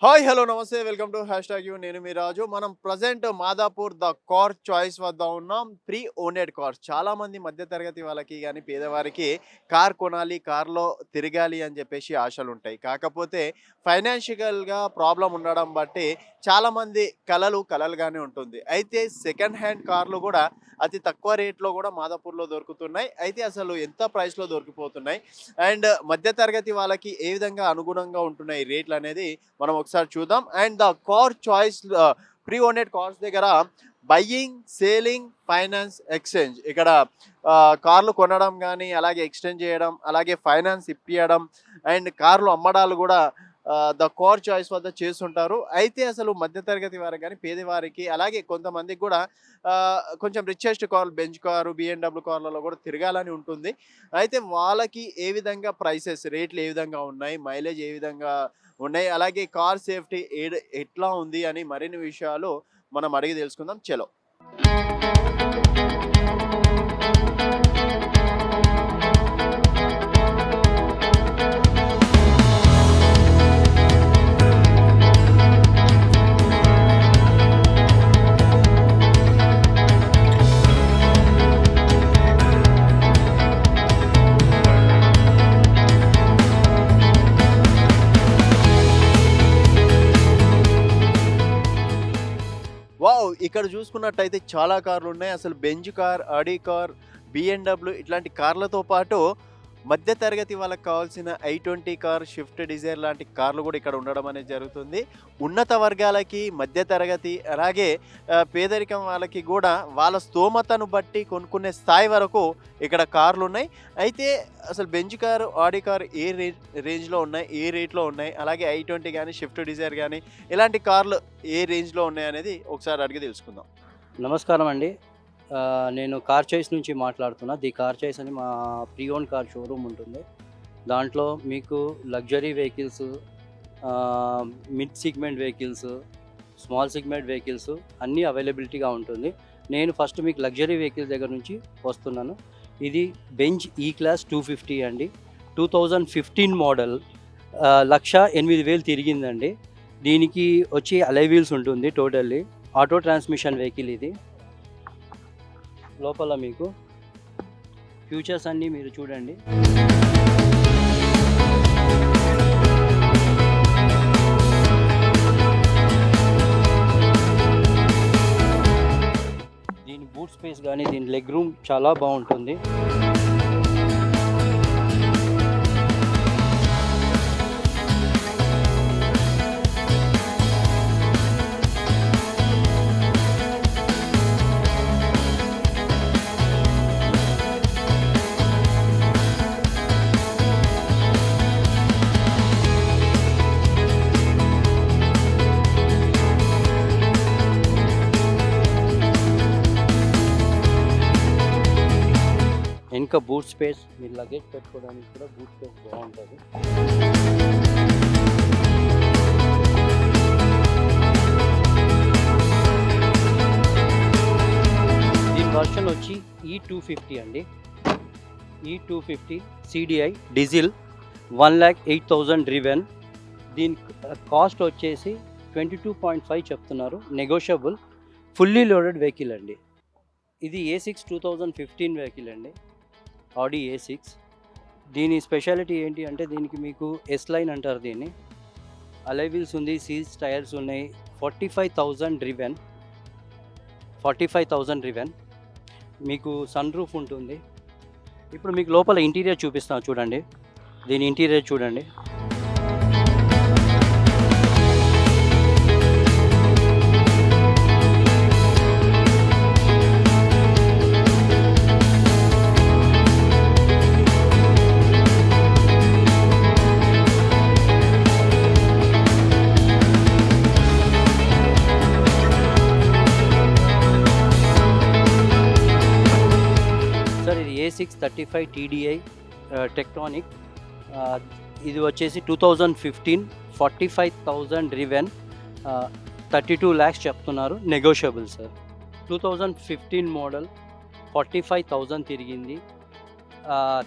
Hi hello నమస్తే welcome to hash tag you నేను మీ రాజు. మనం present Madhapur the car choice వద్ద ఉన్నాం. ప్రీ ఓనెడ్ కార్స్ చాలా మంది మధ్య తరగతి వాళ్ళకి కానీ పేదవారికి కార్ కొనాలి, కార్లో తిరగాలి అని చెప్పేసి ఆశలు ఉంటాయి. కాకపోతే ఫైనాన్షియల్గా ప్రాబ్లం ఉండడం బట్టి చాలామంది కలలుగానే ఉంటుంది. అయితే సెకండ్ హ్యాండ్ కార్లు కూడా అతి తక్కువ రేట్లో కూడా మాదాపూర్లో దొరుకుతున్నాయి. అయితే అసలు ఎంత ప్రైస్లో దొరికిపోతున్నాయి అండ్ మధ్య తరగతి వాళ్ళకి ఏ విధంగా అనుగుణంగా ఉంటున్నాయి రేట్లు అనేది మనం ఒకసారి చూద్దాం. And the car choice pre owned cars దగ్గర బయ్యింగ్, సేలింగ్, ఫైనాన్స్, ఎక్స్చేంజ్ ఇక్కడ కార్లు కొనడం కానీ అలాగే ఎక్స్చేంజ్ చేయడం అలాగే ఫైనాన్స్ ఇప్పియడం అండ్ కార్లు అమ్మడాలు కూడా ద కార్ చాయిస్ వద్ద చేస్తుంటారు. అయితే అసలు మధ్యతరగతి వారికి కానీ పేదవారికి అలాగే కొంతమందికి కూడా కొంచెం richest car Benz car BMW కార్లలో కూడా తిరగాలని ఉంటుంది. అయితే వాళ్ళకి ఏ విధంగా ప్రైసెస్ రేట్లు ఏ విధంగా ఉన్నాయి, మైలేజ్ ఏ విధంగా ఉన్నాయి, అలాగే కార్ సేఫ్టీ ఎట్లా ఉంది అని మరిన్ని విషయాలు మనం అడిగి తెలుసుకుందాం. చలో. వావ్! ఇక్కడ చూసుకున్నట్టయితే చాలా కార్లున్నాయి. అసలు Benz car, Audi car, BMW ఇట్లాంటి కార్లతో పాటు మధ్య తరగతి వాళ్ళకి కావాల్సిన ఐ20 కార్, షిఫ్ట్ డిజైర్ లాంటి కార్లు కూడా ఇక్కడ ఉండడం అనేది జరుగుతుంది. ఉన్నత వర్గాలకి, మధ్య తరగతి అలాగే పేదరికం వాళ్ళకి కూడా వాళ్ళ స్తోమతను బట్టి కొనుక్కునే స్థాయి వరకు ఇక్కడ కార్లున్నాయి. అయితే అసలు బెంజ్ కార్, ఆడి కార్ ఏ రేంజ్‌లో ఉన్నాయి, ఏ రేట్‌లో ఉన్నాయి, అలాగే ఐ20 గానీ, షిఫ్ట్ డిజైర్ గానీ ఇలాంటి కార్లు ఏ రేంజ్‌లో ఉన్నాయనేది ఒకసారి అడిగి తెలుసుకుందాం. నమస్కారం అండి. నేను కార్ చాయిస్ నుంచి మాట్లాడుతున్నా. ది కార్ చాయిస్ అని మా ప్రీ ఓన్ కార్ షోరూమ్ ఉంటుంది. దాంట్లో మీకు luxury vehicles, mid segment vehicles, small segment vehicles అన్నీ అవైలబిలిటీగా ఉంటుంది. నేను ఫస్ట్ మీకు లగ్జరీ వెహికల్స్ దగ్గర నుంచి వస్తున్నాను. ఇది బెంజ్ ఈ క్లాస్ 250 అండి. 2015 మోడల్. 1,08,000 తిరిగిందండి. దీనికి వచ్చి అలై వీల్స్ ఉంటుంది టోటల్లీ. ఆటో ట్రాన్స్మిషన్ వెహికల్ ఇది. లోపల మీకు ఫ్యూచర్స్ అన్నీ మీరు చూడండి. దీని బూట్ స్పేస్ కానీ దీని లెగ్ రూమ్ చాలా బాగుంటుంది. ఇంకా బూట్ స్పేస్, మీరు లగేజ్ పెట్టుకోవడానికి కూడా బూట్ స్పేస్ బాగుంటుంది. దీని వర్షన్ వచ్చి E250 అండి. E250 CDI diesel, 1,08,000 driven. దీని కాస్ట్ వచ్చేసి 22.5 చెప్తున్నారు, నెగోషియబుల్. ఫుల్లీ లోడెడ్ వెహికల్ అండి. ఇది A6 2015 వెహికల్ అండి, ఆడి A6. దీని స్పెషాలిటీ ఏంటి అంటే దీనికి మీకు ఎస్ లైన్ అంటారు దీన్ని. అలై వీల్స్ ఉంది, సీల్స్ టైర్స్ ఉన్నాయి. 45,000 డ్రివెన్. మీకు సన్ రూఫ్ ఉంటుంది. ఇప్పుడు మీకు లోపల ఇంటీరియర్ చూపిస్తాను చూడండి. దీని ఇంటీరియర్ చూడండి. A6 35 TDI tectonic. ఇది వచ్చేసి 2015, 45,000 డ్రివెన్, 32 lakhs చెప్తున్నారు, నెగోషియబుల్ సార్. 2015 మోడల్, 45,000 తిరిగింది,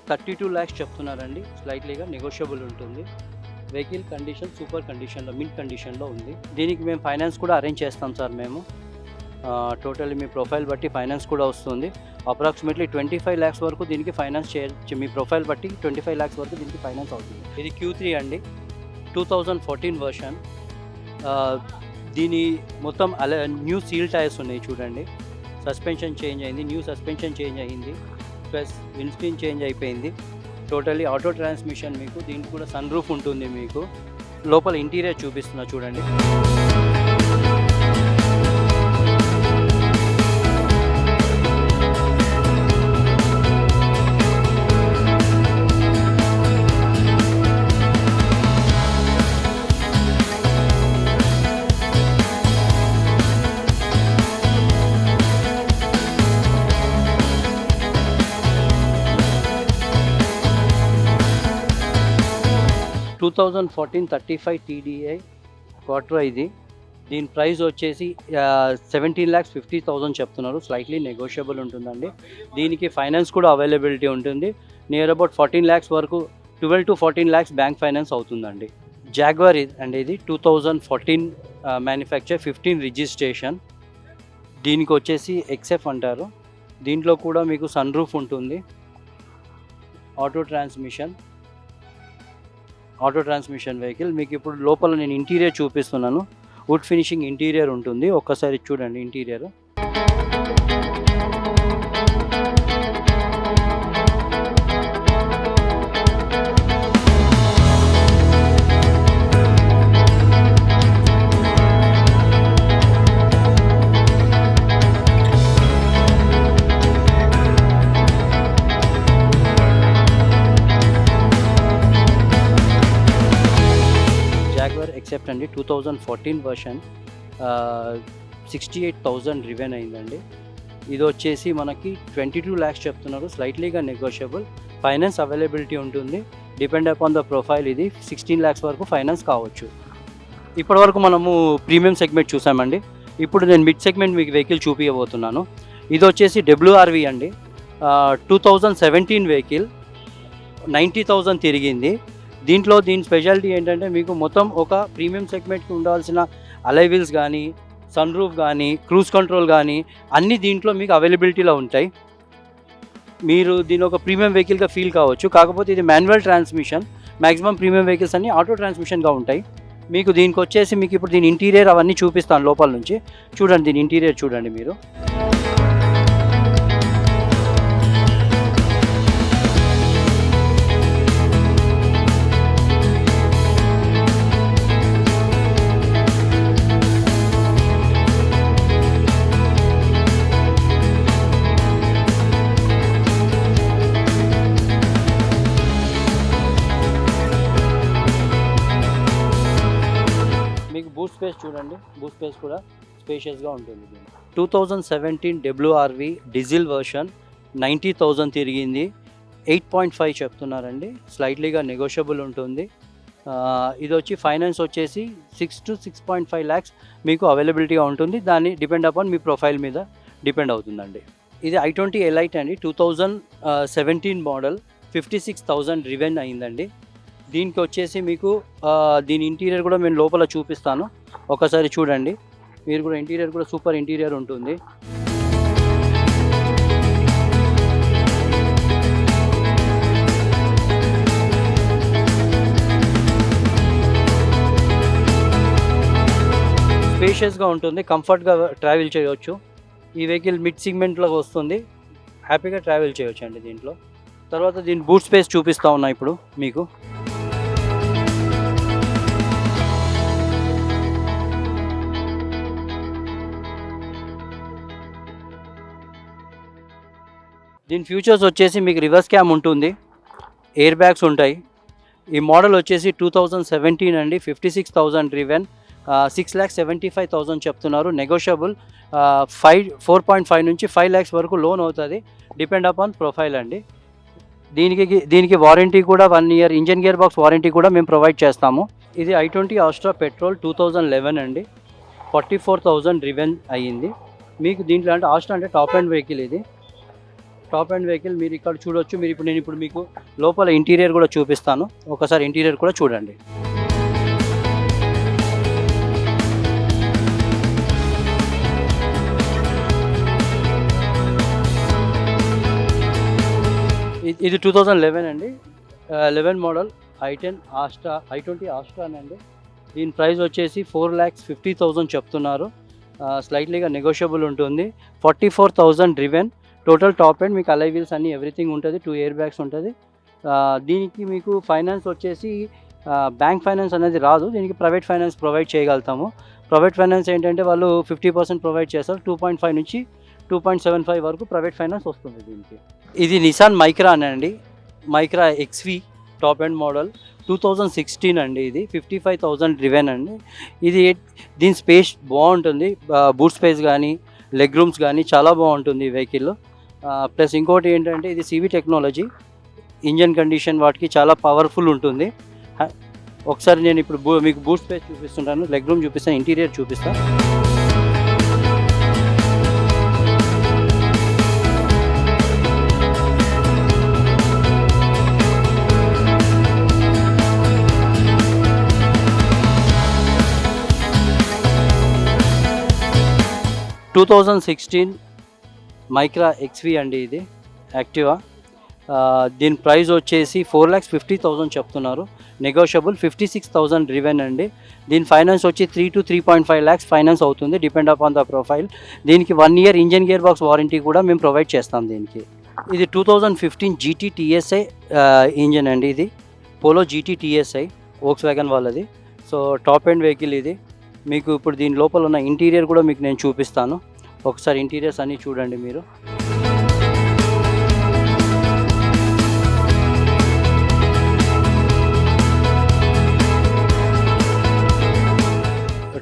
32 lakhs చెప్తున్నారండి. స్లైట్లీగా నెగోషియబుల్ ఉంటుంది. వెహికల్ కండిషన్ సూపర్ కండిషన్లో, మింట్ కండిషన్లో ఉంది. దీనికి మేము ఫైనాన్స్ కూడా అరేంజ్ చేస్తాం సార్ మేము. టోటల్లీ మీ ప్రొఫైల్ బట్టి ఫైనాన్స్ కూడా వస్తుంది. అప్రాక్సిమేట్లీ 25 lakhs వరకు దీనికి ఫైనాన్స్ మీ ప్రొఫైల్ బట్టి 25 lakhs వరకు దీనికి ఫైనాన్స్ అవుతుంది. ఇది Q3 అండి, 2014 వర్షన్. దీని మొత్తం న్యూ సీల్ టైర్స్ ఉన్నాయి చూడండి. సస్పెన్షన్ చేంజ్ అయింది, న్యూ సస్పెన్షన్ చేంజ్ అయింది, ప్లస్ విండ్ స్క్రీన్ చేంజ్ అయిపోయింది. Totally auto transmission. మీకు దీనికి కూడా సన్ రూఫ్ ఉంటుంది. మీకు లోపల ఇంటీరియర్ చూపిస్తున్నా చూడండి. 2014 35 TDI క్వార్టర్ ఇది. దీని ప్రైస్ వచ్చేసి 17,50,000 చెప్తున్నారు. స్లైట్లీ నెగోషియబుల్ ఉంటుందండి. దీనికి ఫైనాన్స్ కూడా అవైలబిలిటీ ఉంటుంది. నియర్ అబౌట్ 14 lakhs వరకు, 12 to 14 lakhs బ్యాంక్ ఫైనాన్స్ అవుతుందండి. జాగ్వార్ అండి, ఇది 2014 మ్యానుఫ్యాక్చర్, 15 రిజిస్ట్రేషన్. దీనికి వచ్చేసి XF అంటారు. దీంట్లో కూడా మీకు సన్ రూఫ్ ఉంటుంది. Auto transmission vehicle. మీకు ఇప్పుడు లోపల నేను ఇంటీరియర్ చూపిస్తున్నాను. వుడ్ ఫినిషింగ్ ఇంటీరియర్ ఉంటుంది. ఒక్కసారి చూడండి ఇంటీరియర్. ఎక్సెప్ట్ అండి, 2014 వర్షన్, 68,000 రివెన్ అయిందండి. ఇది వచ్చేసి మనకి 22 lakhs చెప్తున్నారు. స్లైట్లీగా నెగోషియబుల్. ఫైనాన్స్ అవైలబిలిటీ ఉంటుంది. Depend upon the profile. ఇది 16 lakhs వరకు ఫైనాన్స్ కావచ్చు. ఇప్పటివరకు మనము ప్రీమియం సెగ్మెంట్ చూసామండి. ఇప్పుడు నేను మిడ్ సెగ్మెంట్ మీకు వెహికల్ చూపించబోతున్నాను. ఇది వచ్చేసి WRV అండి, 2017 వెహికల్, 90,000 తిరిగింది. దీని స్పెషాలిటీ ఏంటంటే మీకు మొత్తం ఒక ప్రీమియం సెగ్మెంట్కి ఉండాల్సిన అలై వీల్స్ కానీ, సన్ రూఫ్ కానీ, క్రూజ్ కంట్రోల్ కానీ అన్నీ దీంట్లో మీకు అవైలబిలిటీలో ఉంటాయి. మీరు దీని ఒక ప్రీమియం వెహికల్గా ఫీల్ కావచ్చు. కాకపోతే ఇది manual transmission. Maximum premium vehicles అన్నీ ఆటో ట్రాన్స్మిషన్గా ఉంటాయి. మీకు దీనికి వచ్చేసి మీకు ఇప్పుడు దీని ఇంటీరియర్ అవన్నీ చూపిస్తాను లోపల నుంచి. చూడండి, దీని ఇంటీరియర్ చూడండి మీరు. బూట్ స్పేస్ చూడండి, బూట్ స్పేస్ కూడా స్పేషియస్గా ఉంటుంది. 2017 WRV డీజిల్ వర్షన్, 90,000 తిరిగింది. 8.5 చెప్తున్నారండి. స్లైట్లీగా నెగోషియబుల్ ఉంటుంది. ఇది వచ్చి ఫైనాన్స్ వచ్చేసి 6 to 6.5 lakhs మీకు అవైలబిలిటీగా ఉంటుంది. దాన్ని డిపెండ్ అపాన్ మీ ప్రొఫైల్ మీద డిపెండ్ అవుతుందండి. ఇది i20 ఎలైట్ అండి, 2017 మోడల్, 56,000 రివెన్ అయిందండి. దీనికి వచ్చేసి మీకు దీని ఇంటీరియర్ కూడా నేను లోపల చూపిస్తాను. ఒకసారి చూడండి మీరు కూడా. ఇంటీరియర్ కూడా సూపర్ ఇంటీరియర్ ఉంటుంది. స్పేషియస్గా ఉంటుంది. కంఫర్ట్గా ట్రావెల్ చేయవచ్చు. ఈ వెహికల్ మిడ్ సెగ్మెంట్లో వస్తుంది. హ్యాపీగా ట్రావెల్ చేయవచ్చు అండి దీంట్లో. తర్వాత దీని బూట్ స్పేస్ చూపిస్తూ ఉన్నా ఇప్పుడు మీకు. దీని ఫ్యూచర్స్ వచ్చేసి మీకు రివర్స్ క్యామ్ ఉంటుంది, ఎయిర్ బ్యాగ్స్ ఉంటాయి. ఈ మోడల్ వచ్చేసి 2017 అండి, 56,000 రివెన్, 6,75,000 చెప్తున్నారు. నెగోషియబుల్. 4.5 నుంచి 5 lakhs వరకు లోన్ అవుతుంది. డిపెండ్ అపాన్ ప్రొఫైల్ అండి. దీనికి వారంటీ కూడా 1 year engine gear box warranty కూడా మేము ప్రొవైడ్ చేస్తాము. ఇది i20 ఆస్ట్రా పెట్రోల్, 2011 అండి, 44,000 రివెన్ అయ్యింది. మీకు దీంట్లో అంటే ఆస్ట్రా అంటే టాప్ ఎండ్ వెహికల్. ఇది టాప్ ఎండ్ వెహికల్. మీరు ఇక్కడ చూడొచ్చు. నేను ఇప్పుడు మీకు లోపల ఇంటీరియర్ కూడా చూపిస్తాను. ఒకసారి ఇంటీరియర్ కూడా చూడండి. ఇది 2011 అండి. 11 మోడల్ i10 ఆస్ట్రా i20 ఆస్ట్రా అండి. దీని ప్రైస్ వచ్చేసి 4,50,000 చెప్తున్నారు. స్లైట్లీగా నెగోషియబుల్ ఉంటుంది. 44,000 డ్రివెన్. టోటల్ టాప్ ఎండ్ మీకు అలై వీల్స్ అన్ని ఎవ్రీథింగ్ ఉంటుంది. 2 ఎయిర్ బ్యాగ్స్ ఉంటుంది. దీనికి మీకు ఫైనాన్స్ వచ్చేసి బ్యాంక్ ఫైనాన్స్ అనేది రాదు. దీనికి ప్రైవేట్ ఫైనాన్స్ ప్రొవైడ్ చేయగలుగుతాము. ప్రైవేట్ ఫైనాన్స్ ఏంటంటే వాళ్ళు 50% ప్రొవైడ్ చేస్తారు. 2.5 నుంచి 2.75 వరకు ప్రైవేట్ ఫైనాన్స్ వస్తుంది దీనికి. ఇది నిసాన్ మైక్రా అండి. Micra XV top end model 2016 అండి. ఇది 55,000 డ్రివెన్ అండి. ఇది దీని స్పేస్ బాగుంటుంది. బూట్ స్పేస్ కానీ లెగ్ రూమ్స్ కానీ చాలా బాగుంటుంది ఈ వెహికల్లో. ప్లస్ ఇంకోటి ఏంటంటే ఇది CV టెక్నాలజీ. ఇంజన్ కండిషన్ వాటికి చాలా పవర్ఫుల్ ఉంటుంది. ఒకసారి నేను ఇప్పుడు మీకు బూట్ స్పేస్ చూపిస్తుంటాను, లెగ్ రూమ్ చూపిస్తాను, ఇంటీరియర్ చూపిస్తాను. టూ 2016 మైక్రా XV అండి. ఇది యాక్టివా. దీని ప్రైస్ వచ్చేసి 4,50,000 చెప్తున్నారు. నెగోషియబుల్. 56,000 డ్రివెన్ అండి. దీని ఫైనాన్స్ వచ్చి 3 to 3.5 lakhs ఫైనాన్స్ అవుతుంది, డిపెండ్ అపాన్ ద ప్రొఫైల్. దీనికి 1 year engine gear box warranty కూడా మేము ప్రొవైడ్ చేస్తాం దీనికి. ఇది 2015 GT TSI ఇంజన్ అండి. ఇది Polo GT TSI Volkswagen వాళ్ళది. సో టాప్ ఎండ్ వెహికల్ ఇది. మీకు ఇప్పుడు దీని లోపల ఉన్న ఇంటీరియర్ కూడా మీకు నేను చూపిస్తాను. ఒకసారి ఇంటీరియర్స్ అన్నీ చూడండి మీరు.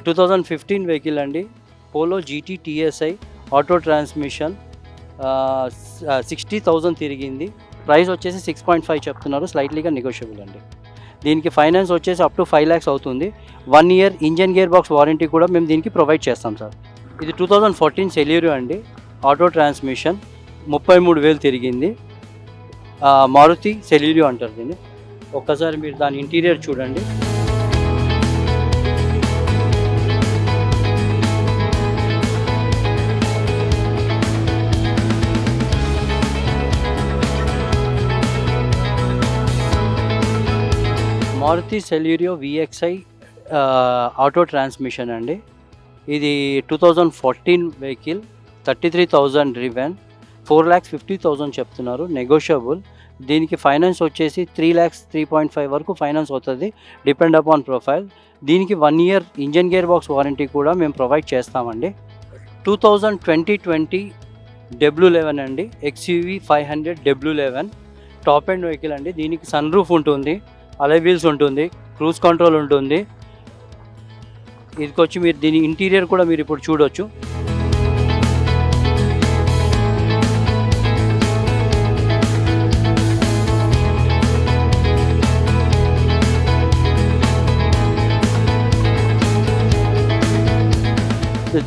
టూ 2015 వెహికల్ అండి. Polo GT TSI auto transmission. 60,000 తిరిగింది. ప్రైస్ వచ్చేసి 6.5 చెప్తున్నారు. స్లైట్లీగా నెగోషియబుల్ అండి. దీనికి ఫైనాన్స్ వచ్చేసి అప్ టు 5 lakhs అవుతుంది. 1 year engine gear box warranty కూడా మేము దీనికి ప్రొవైడ్ చేస్తాం సార్. ఇది 2014 సెల్యూరియో అండి. Auto transmission. 33,000 తిరిగింది. మారుతి సెల్యూరియో అంటారు దీన్ని. ఒక్కసారి మీరు దాని ఇంటీరియర్ చూడండి. మారుతి సెల్యూరియో VXI ఆటో ట్రాన్స్మిషన్ అండి. ఇది 2014 వెహికల్. 33,000 డ్రివెన్. 4,50,000 చెప్తున్నారు. నెగోషియబుల్. దీనికి ఫైనాన్స్ వచ్చేసి 3 lakhs 3.5 వరకు ఫైనాన్స్ అవుతుంది, డిపెండ్ అపాన్ ప్రొఫైల్. దీనికి 1 year engine gear box warranty కూడా మేము ప్రొవైడ్ చేస్తామండి. 2020 W11 అండి. XUV 500 W11 top end vehicle అండి. దీనికి సన్ రూఫ్ ఉంటుంది, అలై వీల్స్ ఉంటుంది, క్రూజ్ కంట్రోల్ ఉంటుంది. ఇదికొచ్చి మీరు దీని ఇంటీరియర్ కూడా మీరు ఇప్పుడు చూడొచ్చు.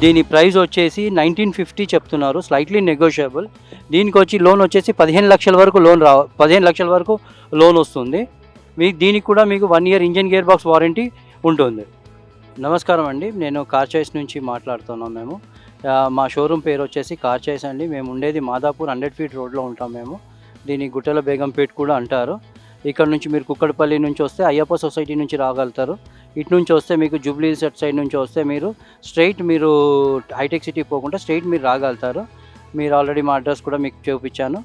దీని ప్రైస్ వచ్చేసి 1950 చెప్తున్నారు. Slightly negotiable. దీనికి వచ్చి లోన్ వచ్చేసి 15 లక్షల వరకు 15 లక్షల వరకు లోన్ వస్తుంది. మీకు దీనికి కూడా మీకు 1 year engine gear box warranty ఉంటుంది. నమస్కారం అండి, నేను కార్ చాయిస్ నుంచి మాట్లాడుతున్నాం. మేము మా షోరూమ్ పేరు వచ్చేసి కార్ చాయిస్ అండి. మేము ఉండేది మాదాపూర్ 100 feet రోడ్లో ఉంటాం మేము. దీన్ని గుట్టల బేగంపేట్ కూడా అంటారు. ఇక్కడ నుంచి మీరు కుక్కడపల్లి నుంచి వస్తే అయ్యప్ప సొసైటీ నుంచి రాగలుగుతారు. ఇటు నుంచి వస్తే మీకు జూబ్లీ సెట్ సైడ్ నుంచి వస్తే మీరు స్ట్రైట్ మీరు హైటెక్ సిటీ పోకుండా స్ట్రైట్ మీరు రాగలుగుతారు. మీరు ఆల్రెడీ మా అడ్రస్ కూడా మీకు చూపించాను.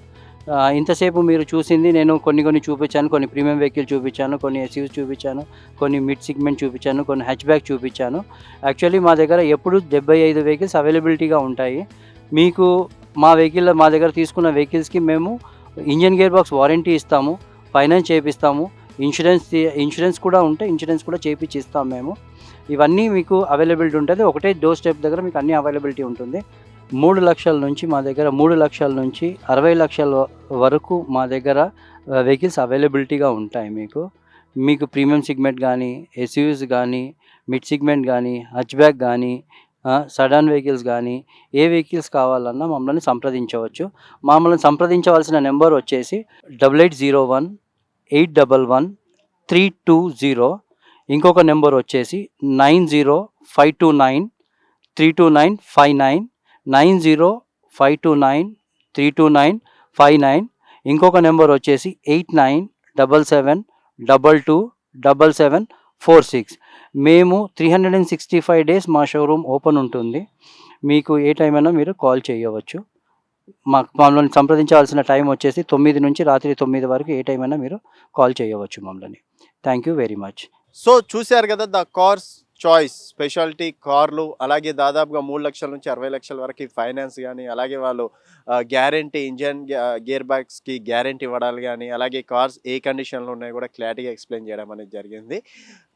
ఇంతసేపు మీరు చూసింది నేను కొన్ని చూపించాను. కొన్ని ప్రీమియం వెహికల్ చూపించాను, కొన్ని SUVs చూపించాను, కొన్ని మిడ్ సెగ్మెంట్ చూపించాను, కొన్ని హ్యాచ్ బ్యాక్ చూపించాను. యాక్చువల్లీ మా దగ్గర ఎప్పుడు 75 వెహికల్స్ అవైలబిలిటీగా ఉంటాయి. మీకు మా దగ్గర తీసుకున్న వెహికల్స్కి మేము ఇంజన్ గేర్ బాక్స్ వారంటీ ఇస్తాము, ఫైనాన్స్ చేపిస్తాము, ఇన్సూరెన్స్ కూడా ఉంటే ఇన్సూరెన్స్ కూడా చేపించి ఇస్తాం మేము. ఇవన్నీ మీకు అవైలబిలిటీ ఉంటుంది. ఒకటే డోర్ స్టెప్ దగ్గర మీకు అన్ని అవైలబిలిటీ ఉంటుంది. 3 లక్షల నుంచి మా దగ్గర 3 లక్షల నుంచి 60 లక్షల వరకు మా దగ్గర వెహికల్స్ అవైలబిలిటీగా ఉంటాయి. మీకు ప్రీమియం సెగ్మెంట్ కానీ, SUVs కానీ, మిడ్ సెగ్మెంట్ కానీ, హ్యాచ్ బ్యాక్ కానీ, సడాన్ వెహికల్స్ కానీ, ఏ వెహికల్స్ కావాలన్నా మమ్మల్ని సంప్రదించవచ్చు. మమ్మల్ని సంప్రదించవలసిన నెంబర్ వచ్చేసి 8808111320. ఇంకొక నెంబర్ వచ్చేసి 9052932959, 9052932959. ఇంకొక నెంబర్ వచ్చేసి 8977227746. మేము 365 డేస్ మా షోరూమ్ ఓపెన్ ఉంటుంది. మీకు ఏ టైం అయినా మీరు కాల్ చేయవచ్చు. మమ్మల్ని సంప్రదించాల్సిన టైం వచ్చేసి 9 నుంచి రాత్రి 9 వరకు ఏ టైం అయినా మీరు కాల్ చేయవచ్చు మమ్మల్ని. Thank you very much. So చూశారు కదా, ద కార్స్ చాయిస్ స్పెషాలిటీ కార్లు, అలాగే దాదాపుగా 3 లక్షల నుంచి 60 లక్షల వరకు ఫైనాన్స్ కానీ, అలాగే వాళ్ళు గ్యారంటీ ఇంజన్ గేర్ బ్యాగ్స్కి గ్యారంటీ ఇవ్వడాలు కానీ, అలాగే కార్స్ ఏ కండిషన్లో ఉన్నాయో కూడా క్లారిటీగా ఎక్స్ప్లెయిన్ చేయడం అనేది జరిగింది.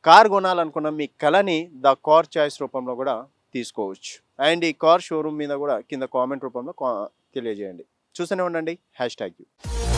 కార్ కొనాలనుకున్న మీ కలని ద కార్ చాయిస్ రూపంలో కూడా తీసుకోవచ్చు. అండ్ ఈ కార్ షోరూమ్ మీద కూడా కింద కామెంట్ రూపంలో తెలియజేయండి. చూస్తూనే ఉండండి #.